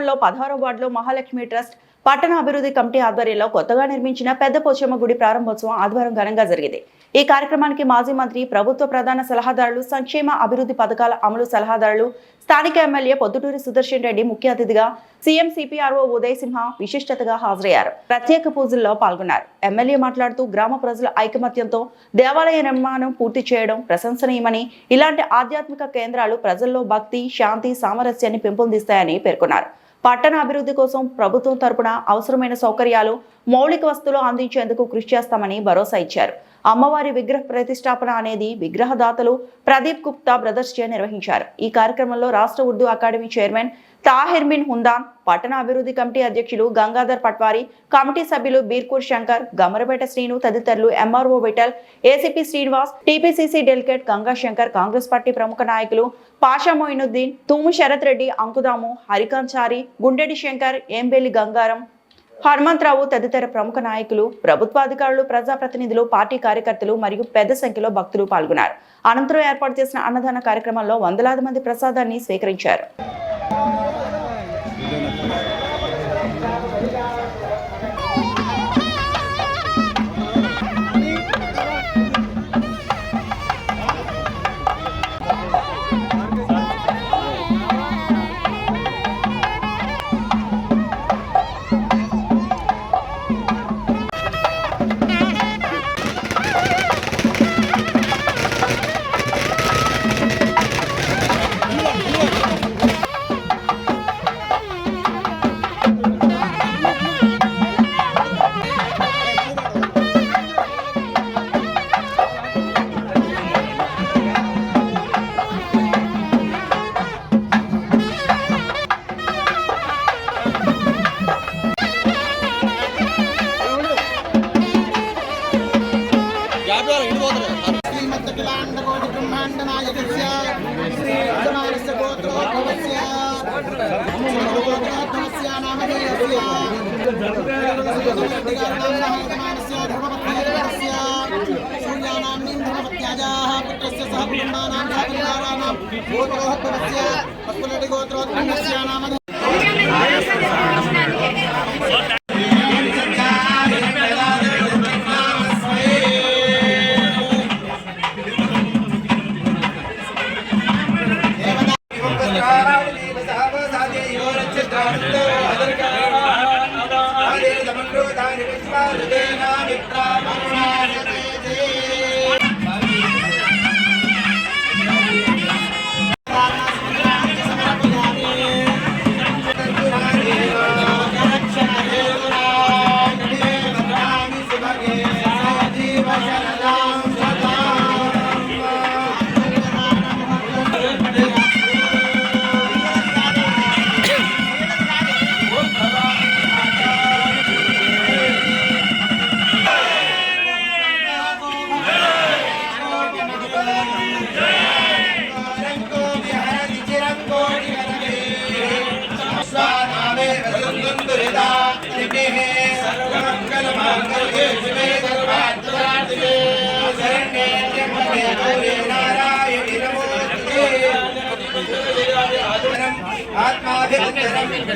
మండలంలో 16వ వార్డులో మహాలక్ష్మి ట్రస్ట్ పట్టణ అభివృద్ధి కమిటీ ఆధ్వర్యంలో కొత్తగా నిర్మించిన పెద్ద పోచమ్మ గుడి ప్రారంభోత్సవం ఆదివారం ఘనంగా జరిగింది. ఈ కార్యక్రమానికి మాజీ మంత్రి, ప్రభుత్వ ప్రధాన సలహాదారులు, సంక్షేమ అభివృద్ధి పథకాల అమలు సలహాదారులు, స్థానిక ఎమ్మెల్యే పొద్దుటూరి సుదర్శన్ రెడ్డి ముఖ్య అతిథిగా, సీఎం సిపిఆర్ఓ ఉదయ్ సింహ విశిష్టతగా హాజరయ్యారు. ప్రత్యేక పూజల్లో పాల్గొన్నారు. ఎమ్మెల్యే మాట్లాడుతూ గ్రామ ప్రజల ఐకమత్యంతో దేవాలయ నిర్మాణం పూర్తి చేయడం ప్రశంసనీయమని, ఇలాంటి ఆధ్యాత్మిక కేంద్రాలు ప్రజల్లో భక్తి, శాంతి, సామరస్యాన్ని పెంపొందిస్తాయని పేర్కొన్నారు. పట్టణ అభివృద్ధి కోసం ప్రభుత్వం తరపున అవసరమైన సౌకర్యాలు, మౌలిక వస్తువులు అందించేందుకు కృషి చేస్తామని భరోసా ఇచ్చారు. అమ్మవారి విగ్రహ ప్రతిష్టాపన అనేది విగ్రహదాతలు ప్రదీప్ గుప్తా బ్రదర్స్ చే నిర్వహించారు. ఈ కార్యక్రమంలో రాష్ట్ర ఉర్దూ అకాడమీ చైర్మన్ తాహిర్ బిన్ హుందాన్, పట్టణ అభివృద్ధి కమిటీ అధ్యక్షులు గంగాధర్ పట్వారి, కమిటీ సభ్యులు బీర్కూర్ శంకర్, గమరపేట శ్రీను తదితరులు, MRO Vithal, ACP Srinivas, TPCC delegate Ganga Shankar, Congress party ప్రముఖ నాయకులు పాషా మొయినుద్దీన్, తూము శరత్ రెడ్డి, అంకుదాము, హరికాంత్ చారి, గుండెడి శంకర్, ఏంబేలి గంగారం, హనుమంతరావు తదితర ప్రముఖ నాయకులు, ప్రభుత్వాధికారులు, ప్రజాప్రతినిధులు, పార్టీ కార్యకర్తలు మరియు పెద్ద సంఖ్యలో భక్తులు పాల్గొన్నారు. అనంతరం ఏర్పాటు చేసిన అన్నదాన కార్యక్రమంలో వందలాది మంది ప్రసాదాన్ని స్వీకరించారు.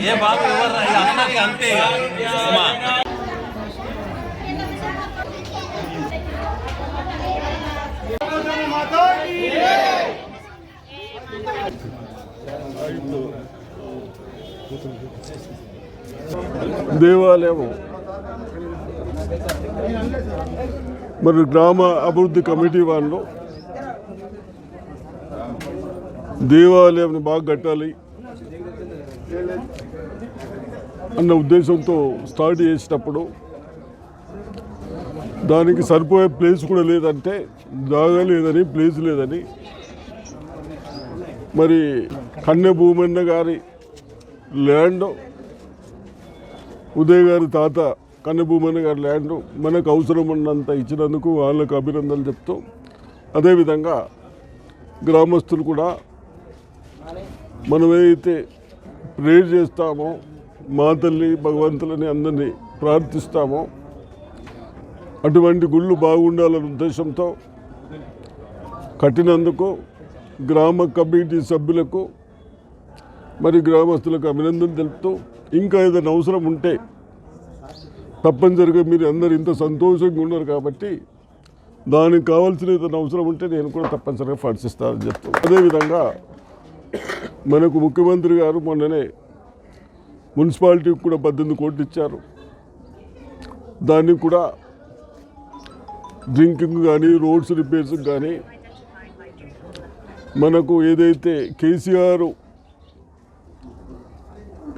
ये बात अंते దేవాలయం మరి గ్రామ అభివృద్ధి కమిటీ వాళ్ళు దేవాలయం బాగా కట్టాలి అన్న ఉద్దేశంతో స్టార్ట్ చేసినప్పుడు దానికి సరిపోయే ప్లేస్ కూడా లేదంటే, జాగా లేదని, ప్లేస్ లేదని, మరి కన్నె భూమన్న గారి ల్యాండ్, ఉదయ్ గారి తాత కన్నె భూమన్న గారి ల్యాండ్ మనకు అవసరం ఉన్నంత ఇచ్చినందుకు వాళ్ళకు అభినందనలు చెప్తూ, అదేవిధంగా గ్రామస్తులు కూడా మనమైతే ప్రేర్ చేస్తామో, మా తల్లి భగవంతులని అందరినీ ప్రార్థిస్తామో అటువంటి గుళ్ళు బాగుండాలనే ఉద్దేశంతో కట్టినందుకు గ్రామ కమిటీ సభ్యులకు మరి గ్రామస్తులకు అభినందన తెలుపుతూ ఇంకా ఏదైనా అవసరం ఉంటే తప్పనిసరిగా మీరు అందరు ఇంత సంతోషంగా ఉన్నారు కాబట్టి దానికి కావాల్సిన ఏదైనా అవసరం ఉంటే నేను కూడా తప్పనిసరిగా ఫండ్స్ ఇస్తానని చెప్తూ అదేవిధంగా మనకు ముఖ్యమంత్రి గారు మొన్ననే మున్సిపాలిటీకి కూడా 18 కోట్లు ఇచ్చారు. దానికి కూడా డ్రింకింగ్ కానీ రోడ్స్ రిపేర్స్ కానీ మనకు ఏదైతే కేసీఆర్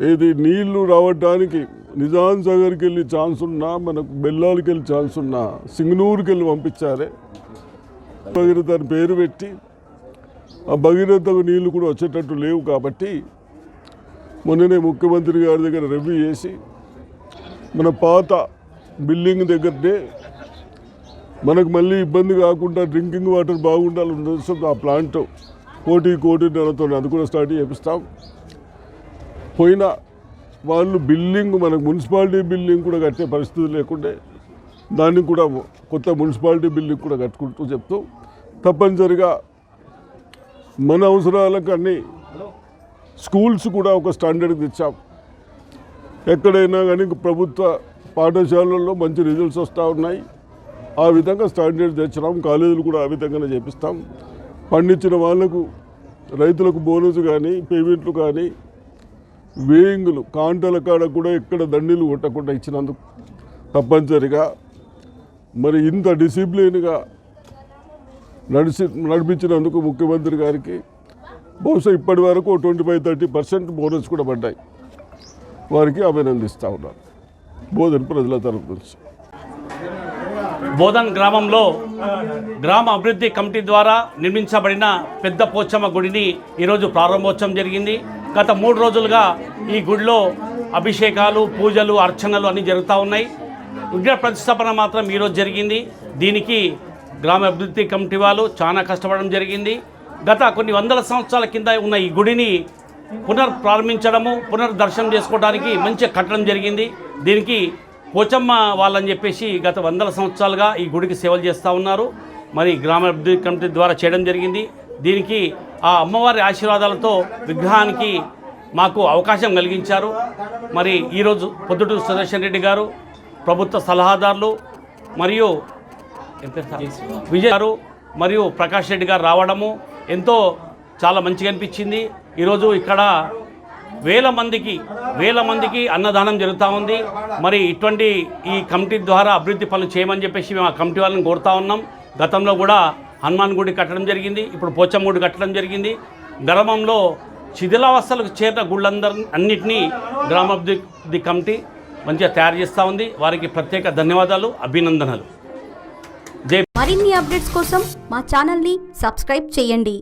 ఏది నీళ్లు రావడానికి నిజాం సాగర్కి వెళ్ళి ఛాన్స్ ఉన్నా మనకు బెల్లాలకి వెళ్ళి ఛాన్స్ ఉన్నా సింగనూరుకి వెళ్ళి పంపించారే. భగీరథ అని పేరు పెట్టి ఆ భగీరథకు నీళ్లు కూడా వచ్చేటట్టు లేవు కాబట్టి మొన్ననే ముఖ్యమంత్రి గారి దగ్గర రివ్యూ చేసి మన పాత బిల్డింగ్ దగ్గరనే మనకు మళ్ళీ ఇబ్బంది కాకుండా డ్రింకింగ్ వాటర్ బాగుండాలని ఆ ప్లాంట్ 1.5 కోటితో అది కూడా స్టార్ట్ చేపిస్తాం. పోయిన వాళ్ళు బిల్డింగ్ మనకు మున్సిపాలిటీ బిల్డింగ్ కూడా కట్టే పరిస్థితి లేకుండే దాన్ని కూడా కొత్త మున్సిపాలిటీ బిల్డింగ్ కూడా కట్టుకుంటూ చెప్తూ తప్పనిసరిగా మన అవసరాలకు అన్ని స్కూల్స్ కూడా ఒక స్టాండర్డ్కి తెచ్చాం. ఎక్కడైనా కానీ ప్రభుత్వ పాఠశాలల్లో మంచి రిజల్ట్స్ వస్తూ ఉన్నాయి. ఆ విధంగా స్టాండర్డ్ తెచ్చినాం. కాలేజీలు కూడా ఆ విధంగానే చేపిస్తాం. పండించిన వాళ్ళకు రైతులకు బోనస్ కానీ పేమెంట్లు కానీ వేయింగులు కాంటల కాడ కూడా ఎక్కడ దండీలు కొట్టకుండా ఇచ్చినందుకు తప్పనిసరిగా మరి ఇంత డిసిప్లిన్గా నడిపించినందుకు ముఖ్యమంత్రి గారికి బహుశా ఇప్పటి వరకు 25-30% బోనస్ కూడా పడ్డాయి. వారికి అభినందిస్తూ ఉన్నారు బోధన్ ప్రజల తరఫు నుంచి. బోధన్ గ్రామంలో గ్రామ అభివృద్ధి కమిటీ ద్వారా నిర్మించబడిన పెద్ద పోచమ్మ గుడిని ఈరోజు ప్రారంభోత్సవం జరిగింది. గత 3 రోజులుగా ఈ గుడిలో అభిషేకాలు, పూజలు, అర్చనలు అన్నీ జరుగుతూ ఉన్నాయి. విగ్రహ ప్రతిష్టాపన మాత్రం ఈరోజు జరిగింది. దీనికి గ్రామ అభివృద్ధి కమిటీ వాళ్ళు చాలా కష్టపడడం జరిగింది. గత కొన్ని వందల సంవత్సరాల కింద ఉన్న ఈ గుడిని పునర్ప్రారంభించడము, పునర్దర్శనం చేసుకోవడానికి మంచిగా కట్టడం జరిగింది. దీనికి పోచమ్మ వాళ్ళని చెప్పేసి గత వందల సంవత్సరాలుగా ఈ గుడికి సేవలు చేస్తూ ఉన్నారు. మరి గ్రామ అభివృద్ధి కమిటీ ద్వారా చేయడం జరిగింది. దీనికి ఆ అమ్మవారి ఆశీర్వాదాలతో విగ్రహానికి మాకు అవకాశం కలిగించారు. మరి ఈరోజు పొద్దుటూరు సుదర్శన్ రెడ్డి గారు, ప్రభుత్వ సలహాదారులు మరియు విజయ్ గారు మరియు ప్రకాష్ రెడ్డి గారు రావడము ఎంతో చాలా మంచిగా అనిపించింది. ఈరోజు ఇక్కడ వేల మందికి అన్నదానం జరుగుతూ ఉంది. మరి ఇటువంటి ఈ కమిటీ ద్వారా అభివృద్ధి పనులు చేయమని చెప్పేసి మేము ఆ కమిటీ వాళ్ళని కోరుతా ఉన్నాం. గతంలో కూడా హనుమాన్ గుడి కట్టడం జరిగింది, ఇప్పుడు పోచమ్మ గుడి కట్టడం జరిగింది. గ్రామంలో శిథిలావస్థలకు చేరిన అన్నింటినీ గ్రామాభివృద్ధి కమిటీ మంచిగా తయారు చేస్తూ ఉంది. వారికి ప్రత్యేక ధన్యవాదాలు, అభినందనలు. మరిన్ని అప్డేట్స్ కోసం మా ఛానల్ని సబ్స్క్రైబ్ చేయండి.